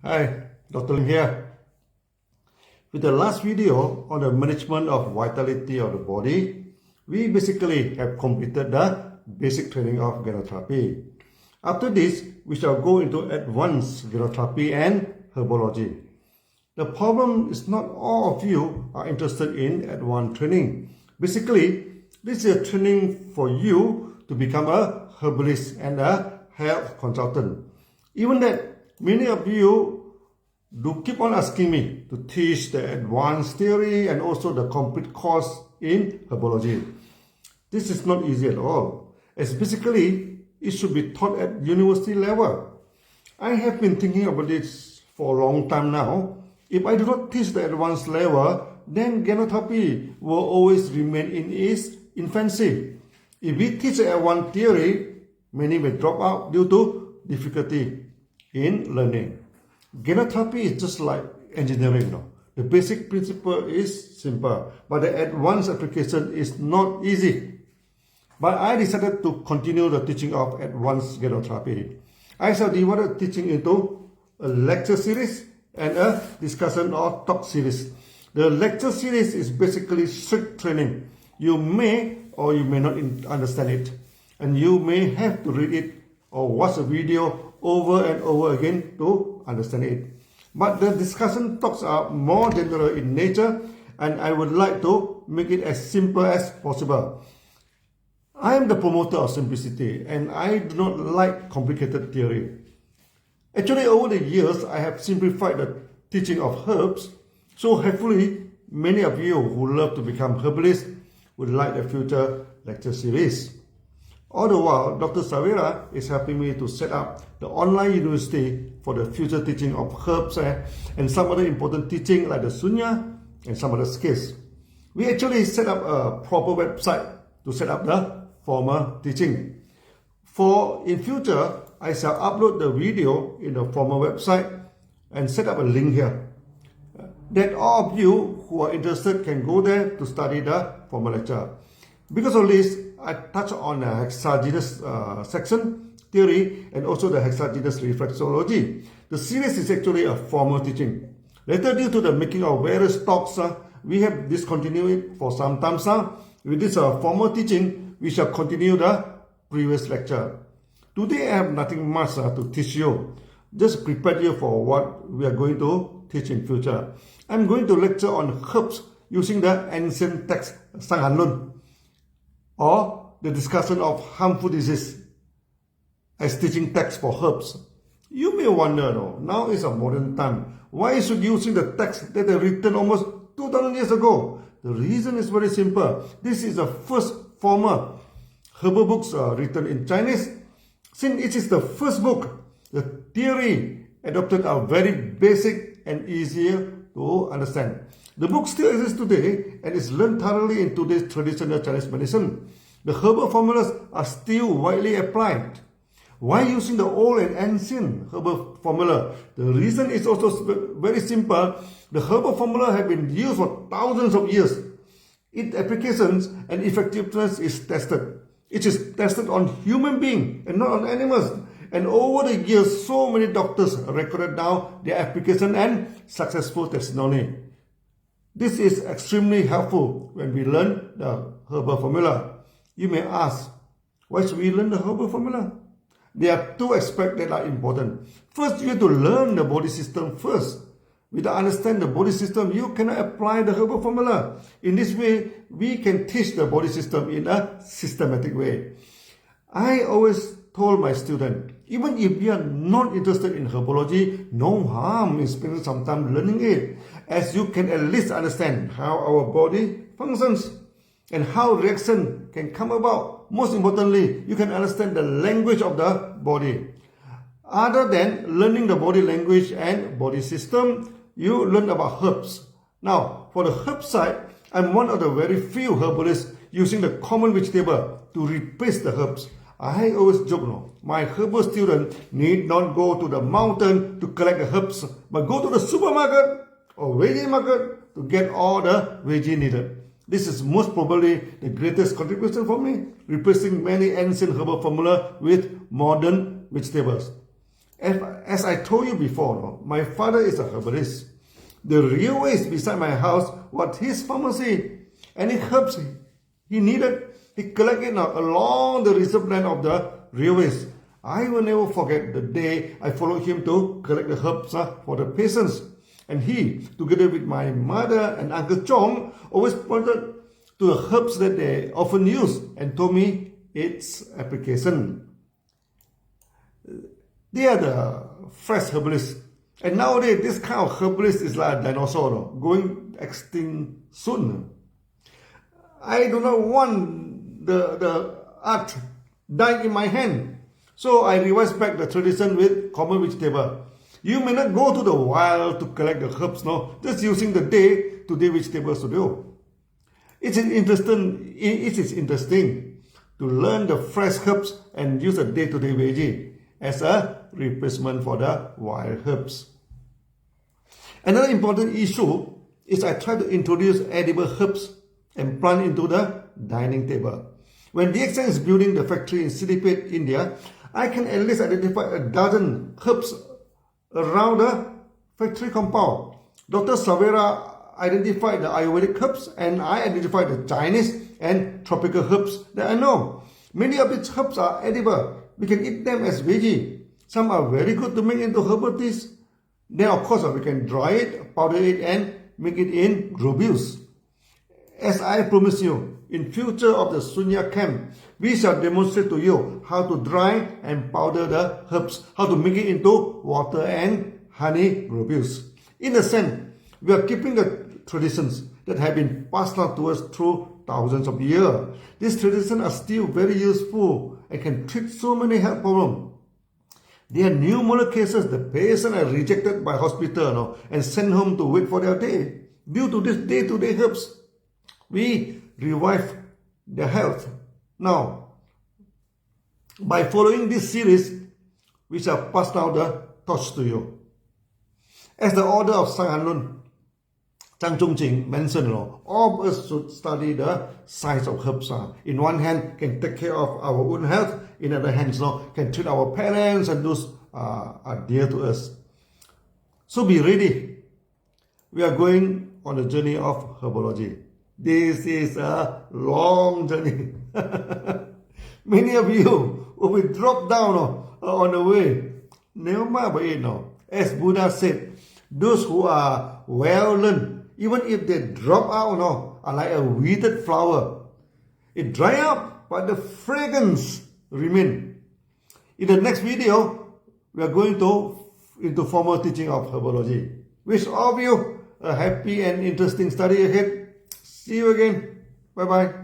Hi, Dr. Lim here. With the last video on the management of vitality of the body, we basically have completed the basic training of ganotherapy. After this, we shall go into advanced ganotherapy and herbology. The problem is not all of you are interested in advanced training. Basically, this is a training for you to become a herbalist and a health consultant. Even that, many of you do keep on asking me to teach the advanced theory and also the complete course in herbology. This is not easy at all, as basically it should be taught at university level. I have been thinking about this for a long time now. If I do not teach the advanced level, then ganotherapy will always remain in its infancy. If we teach the advanced theory, many may drop out due to difficulty in learning. Ganotherapy is just like engineering. The basic principle is simple, but the advanced application is not easy. But I decided to continue the teaching of advanced ganotherapy. I shall divide the teaching into a lecture series and a discussion or talk series. The lecture series is basically strict training. You may or you may not understand it, and you may have to read it or watch a video over and over again to understand it. But the discussion talks are more general in nature, and I would like to make it as simple as possible. I am the promoter of simplicity, and I do not like complicated theory. Actually, over the years, I have simplified the teaching of herbs, so hopefully many of you who love to become herbalists would like the future lecture series. All the while, Dr. Savera is helping me to set up the online university for the future teaching of herbs and some other important teaching like the sunya and some other skills. We actually set up a proper website to set up the formal teaching. For in future, I shall upload the video in the formal website and set up a link here, that all of you who are interested can go there to study the formal lecture. Because of this, I touch on the hexagenous section theory and also the hexagenous reflexology. The series is actually a formal teaching. Later, due to the making of various talks, we have discontinued it for some time now. With this formal teaching, we shall continue the previous lecture. Today, I have nothing much to teach you. Just prepare you for what we are going to teach in future. I'm going to lecture on herbs using the ancient text Sanghanlun, or the discussion of harmful disease as teaching text for herbs. You may wonder, now is a modern time. Why should you using the text that are written almost 2000 years ago? The reason is very simple. This is the first formal herbal books written in Chinese. Since it is the first book, the theory adopted are very basic and easier to understand. The book still exists today and is learned thoroughly in today's traditional Chinese medicine. The herbal formulas are still widely applied. Why using the old and ancient herbal formula? The reason is also very simple. The herbal formula have been used for thousands of years. Its applications and effectiveness is tested. It is tested on human beings and not on animals. And over the years, so many doctors recorded down their application and successful testimony. This is extremely helpful when we learn the herbal formula. You may ask, why should we learn the herbal formula? There are two aspects that are important. First, you have to learn the body system first. Without understanding the body system, you cannot apply the herbal formula. In this way, we can teach the body system in a systematic way. I always told my students, even if you are not interested in herbology, no harm in spending some time learning it, as you can at least understand how our body functions and how reaction can come about. Most importantly, you can understand the language of the body. Other than learning the body language and body system, you learn about herbs. Now, for the herb side, I'm one of the very few herbalists using the common vegetable to replace the herbs. I always joke, my herbal student need not go to the mountain to collect the herbs, but go to the supermarket or veggie market to get all the veggie needed. This is most probably the greatest contribution for me, replacing many ancient herbal formula with modern vegetables. As I told you before, no, my father is a herbalist. The railways beside my house was his pharmacy. Any herbs he needed, he collected along the reserve land of the railways. I will never forget the day I followed him to collect the herbs for the patients. And he, together with my mother and Uncle Chong, always pointed to the herbs that they often use and told me its application. They are the fresh herbalists. And nowadays, this kind of herbalist is like a dinosaur, going extinct soon. I do not want the art dying in my hand. So I revised back the tradition with common vegetable. You may not go to the wild to collect the herbs, no, just using the day-to-day vegetables to do. It is interesting to learn the fresh herbs and use a day-to-day veggie as a replacement for the wild herbs. Another important issue is I try to introduce edible herbs and plant into the dining table. When DXN is building the factory in Siddipet, India, I can at least identify a dozen herbs around the factory compound. Dr. Savera identified the Ayurvedic herbs and I identified the Chinese and tropical herbs that I know. Many of these herbs are edible. We can eat them as veggie. Some are very good to make into herbal teas. Then of course we can dry it, powder it and make it in globules. As I promise you, in future of the Sunya camp, we shall demonstrate to you how to dry and powder the herbs, how to make it into water and honey globules. In a sense, we are keeping the traditions that have been passed on to us through thousands of years. These traditions are still very useful and can treat so many health problems. There are numerous cases the patients are rejected by hospital and sent home to wait for their day. Due to this day-to-day herbs, we revive their health. Now, by following this series, we shall pass down the torch to you. As the order of Sang Hanlun, Chang Chung Ching mentioned, all of us should study the science of herbs. In one hand, can take care of our own health. In other hand, can treat our parents and those are dear to us. So be ready. We are going on a journey of herbology. This is a long journey. Many of you will be dropped down on the way. Never mind about it now. As Buddha said, those who are well learned, even if they drop out, are like a withered flower. It dry up, but the fragrance remain. In the next video, we are going into formal teaching of herbology. Wish all of you a happy and interesting study ahead. See you again. Bye-bye.